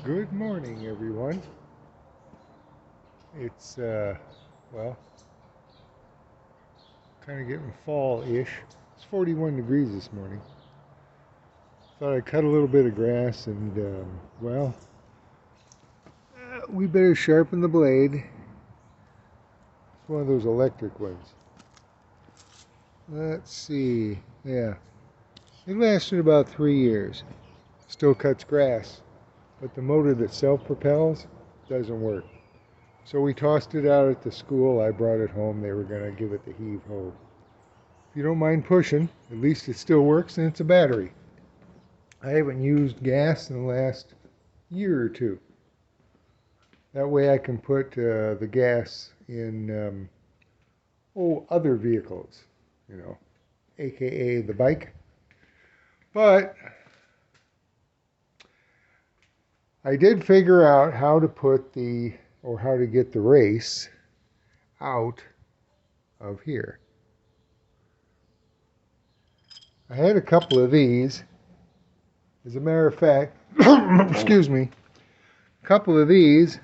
Good morning, everyone. It's, well, kind of getting fall-ish. It's 41 degrees this morning. Thought I'd cut a little bit of grass and, we better sharpen the blade. It's one of those electric ones. Let's see. Yeah, it lasted about 3 years. Still cuts grass, but the motor that self-propels doesn't work. So we tossed it out at the school. I brought it home. They were going to give it the heave-ho. If you don't mind pushing, at least it still works and it's a battery. I haven't used gas in the last year or two. That way I can put the gas in other vehicles, aka the bike. But I did figure out how to how to get the race out of here. I had a couple of these. As a matter of fact, excuse me, a couple of these.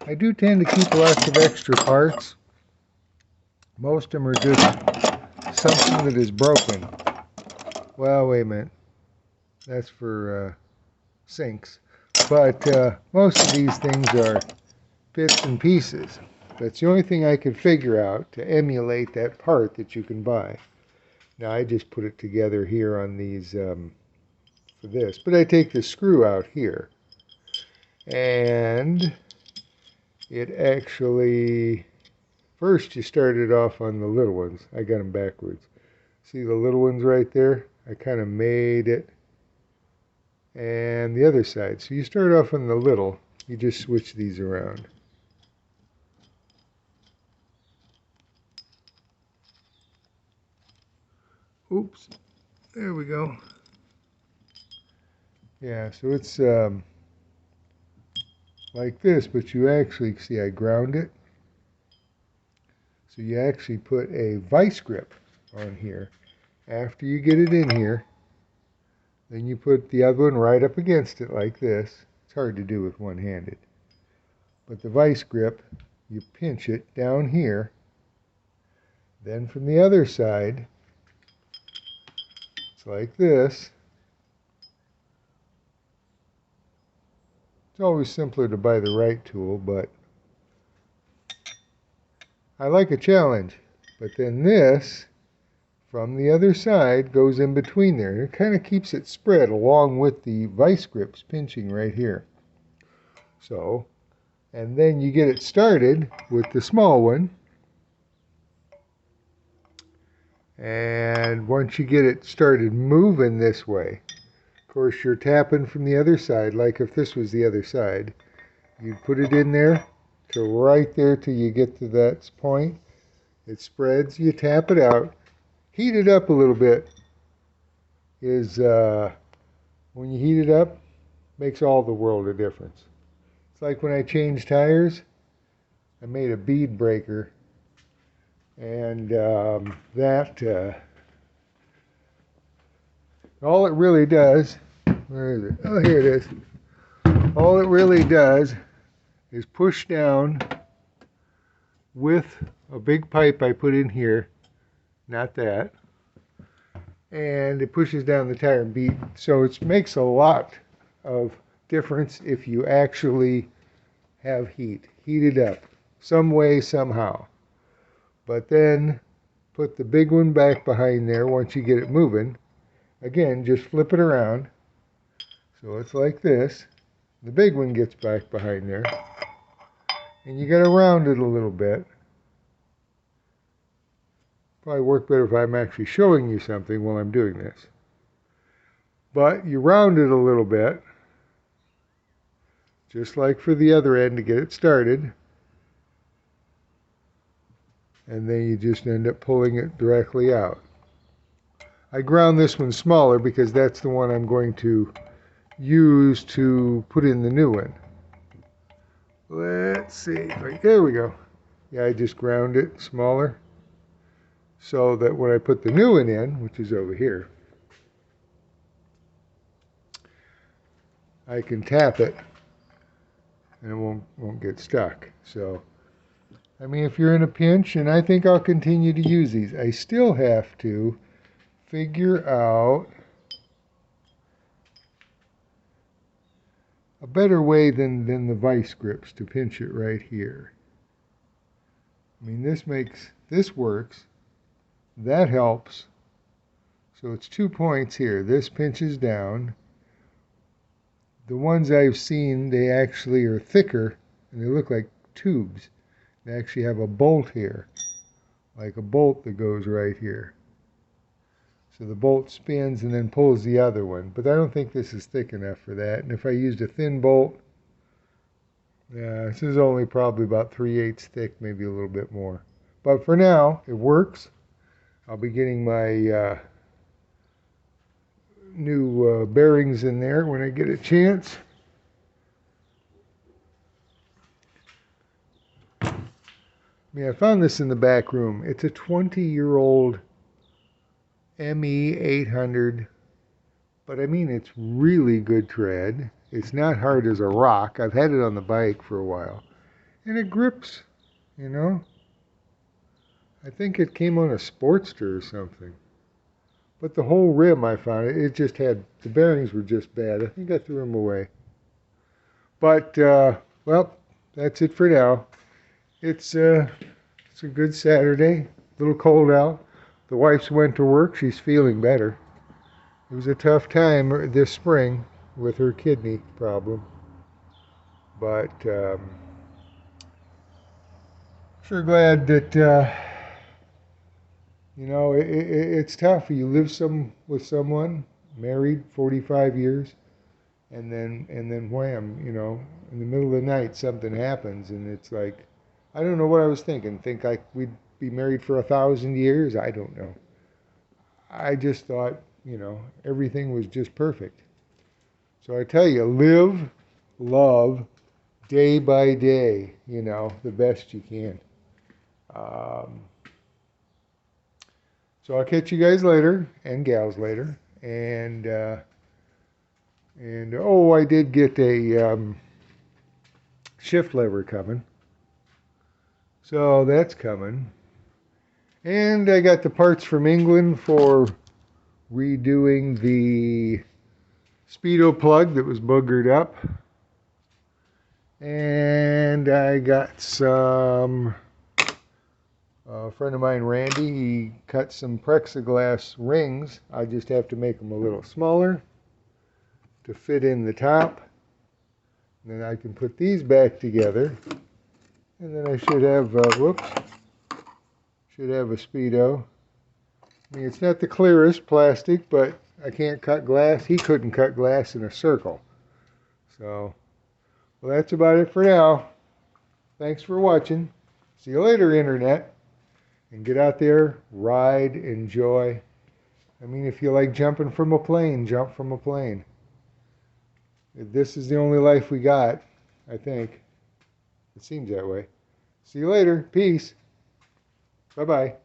I do tend to keep lots of extra parts. Most of them are just something that is broken. Well, wait a minute. That's for sinks. But most of these things are bits and pieces. That's the only thing I could figure out to emulate that part that you can buy. Now, I just put it together here on these for this. But I take the screw out here. And it actually, first you started off on the little ones. I got them backwards. See the little ones right there? I kind of made it. And the other side. So you start off on the little. You just switch these around. Oops. There we go. Yeah, so it's like this, but you actually, see I ground it. So you actually put a vice grip on here. After you get it in here, then you put the other one right up against it like this. It's hard to do with one-handed. But the vice grip, you pinch it down here. Then from the other side, it's like this. It's always simpler to buy the right tool, but I like a challenge. But then this, from the other side, goes in between there. And it kind of keeps it spread along with the vice grips pinching right here. So, and then you get it started with the small one. And once you get it started moving this way, of course you're tapping from the other side, like if this was the other side. You'd put it in there to right there till you get to that point. It spreads, you tap it out. Heat it up a little bit is, when you heat it up, makes all the world of difference. It's like when I changed tires, I made a bead breaker. And all it really does, where is it? Oh, here it is. All it really does is push down with a big pipe I put in here, not that, and it pushes down the tire and bead. So it makes a lot of difference if you actually have heat. Heat it up some way, somehow. But then put the big one back behind there once you get it moving. Again, just flip it around. So it's like this. The big one gets back behind there. And you got to round it a little bit. Probably work better if I'm actually showing you something while I'm doing this. But you round it a little bit. Just like for the other end to get it started. And then you just end up pulling it directly out. I ground this one smaller because that's the one I'm going to use to put in the new one. Let's see, right there we go. Yeah, I just ground it smaller so that when I put the new one in, which is over here, I can tap it and it won't get stuck. So, I mean, if you're in a pinch, and I think I'll continue to use these, I still have to figure out a better way than the vice grips to pinch it right here. I mean, this works, that helps. So it's 2 points here. This pinches down. The ones I've seen, they actually are thicker, and they look like tubes. They actually have a bolt here, like a bolt that goes right here. So the bolt spins and then pulls the other one. But I don't think this is thick enough for that. And if I used a thin bolt, this is only probably about 3/8 thick, maybe a little bit more. But for now, it works. I'll be getting my new bearings in there when I get a chance. I mean, I found this in the back room. It's a 20-year-old ME 800, but I mean, it's really good tread. It's not hard as a rock. I've had it on the bike for a while, and it grips, you know. I think it came on a Sportster or something. But the whole rim, I found it just had, the bearings were just bad. I think I threw them away. But, well, that's it for now. It's a good Saturday. A little cold out. The wife's went to work. She's feeling better. It was a tough time this spring with her kidney problem. But sure glad that, you know, it's tough. You live with someone, married 45 years, and then wham, you know, in the middle of the night something happens, and it's like, I don't know what I was thinking. Think like we'd be married for 1,000 years? I don't know. I just thought, you know, everything was just perfect. So I tell you, live, love, day by day, you know, the best you can. So I'll catch you guys later, and gals later. And oh, I did get a shift lever coming. So that's coming. And I got the parts from England for redoing the speedo plug that was boogered up. And I got some, a friend of mine, Randy, he cut some plexiglass rings. I just have to make them a little smaller to fit in the top. And then I can put these back together. And then I should have, should have a speedo. I mean, it's not the clearest plastic, but I can't cut glass. He couldn't cut glass in a circle. So, well, that's about it for now. Thanks for watching. See you later, Internet. And get out there, ride, enjoy. I mean, if you like jumping from a plane, jump from a plane. This is the only life we got, I think. It seems that way. See you later. Peace. Bye-bye.